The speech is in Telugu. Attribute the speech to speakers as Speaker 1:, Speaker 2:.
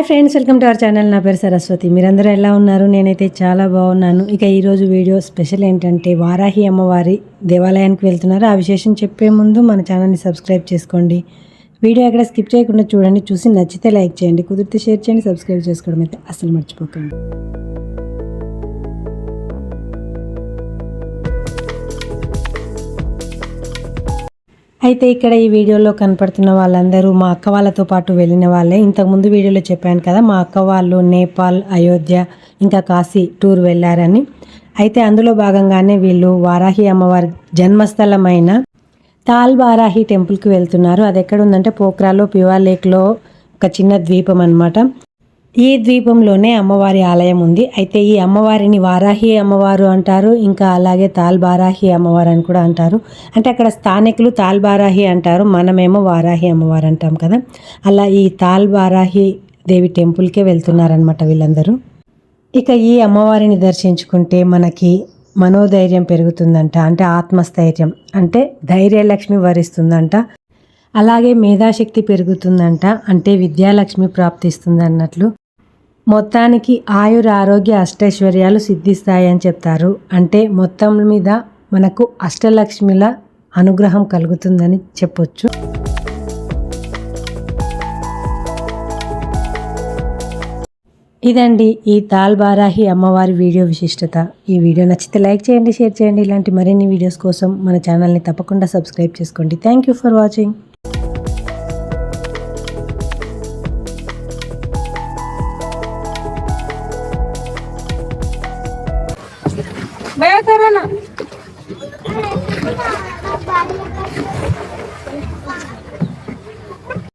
Speaker 1: Friends, welcome to our channel. నా పేరు సరస్వతి. మీరందరూ ఎలా ఉన్నారు? నేనైతే చాలా బాగున్నాను. ఇక ఈరోజు వీడియో స్పెషల్ ఏంటంటే వారాహి అమ్మవారి దేవాలయానికి వెళ్తున్నారు. ఆ విశేషం చెప్పే ముందు మన ఛానల్ని సబ్స్క్రైబ్ చేసుకోండి. వీడియో ఎక్కడ స్కిప్ చేయకుండా చూడండి. చూసి నచ్చితే లైక్ చేయండి, కుదిరితే షేర్ చేయండి, సబ్స్క్రైబ్ చేసుకోవడం అయితే అసలు మర్చిపోకండి. అయితే ఇక్కడ ఈ వీడియోలో కనపడుతున్న వాళ్ళందరూ మా అక్క వాళ్ళతో పాటు వెళ్ళిన వాళ్ళే. ఇంతకుముందు వీడియోలో చెప్పాను కదా, మా అక్క వాళ్ళు నేపాల్, అయోధ్య ఇంకా కాశీ టూర్ వెళ్ళారని. అయితే అందులో భాగంగానే వీళ్ళు వారాహి అమ్మవారి జన్మస్థలమైన తాల్ బారాహి టెంపుల్కి వెళ్తున్నారు. అది ఎక్కడ ఉందంటే పోఖ్రాలో పివా లేక్లో ఒక చిన్న ద్వీపం అన్నమాట. ఈ ద్వీపంలోనే అమ్మవారి ఆలయం ఉంది. అయితే ఈ అమ్మవారిని వారాహి అమ్మవారు అంటారు, ఇంకా అలాగే తాల్ బారాహి అమ్మవారు అని కూడా అంటారు. అంటే అక్కడ స్థానికులు తాల్ బారాహి అంటారు, మనమేమో వారాహి అమ్మవారు అంటాం కదా. అలా ఈ తాల్ బారాహి దేవి టెంపుల్కే వెళ్తున్నారనమాట వీళ్ళందరూ. ఇక ఈ అమ్మవారిని దర్శించుకుంటే మనకి మనోధైర్యం పెరుగుతుందంట, అంటే ఆత్మస్థైర్యం, అంటే ధైర్యలక్ష్మి వరిస్తుందంట. అలాగే మేధాశక్తి పెరుగుతుందంట, అంటే విద్యాలక్ష్మి ప్రాప్తిస్తుంది అన్నట్లు. మొత్తానికి ఆయుర ఆరోగ్య అష్టైశ్వర్యాలు సిద్ధిస్తాయని చెప్తారు. అంటే మొత్తం మీద మనకు అష్టలక్ష్మిల అనుగ్రహం కలుగుతుందని చెప్పొచ్చు. ఇదండి ఈ తాల్ బారాహి అమ్మవారి వీడియో విశిష్టత. ఈ వీడియో నచ్చితే లైక్ చేయండి, షేర్ చేయండి. ఇలాంటి మరిన్ని వీడియోస్ కోసం మన ఛానల్ని తప్పకుండా సబ్స్క్రైబ్ చేసుకోండి. Thank you for watching.
Speaker 2: भैया करो ना।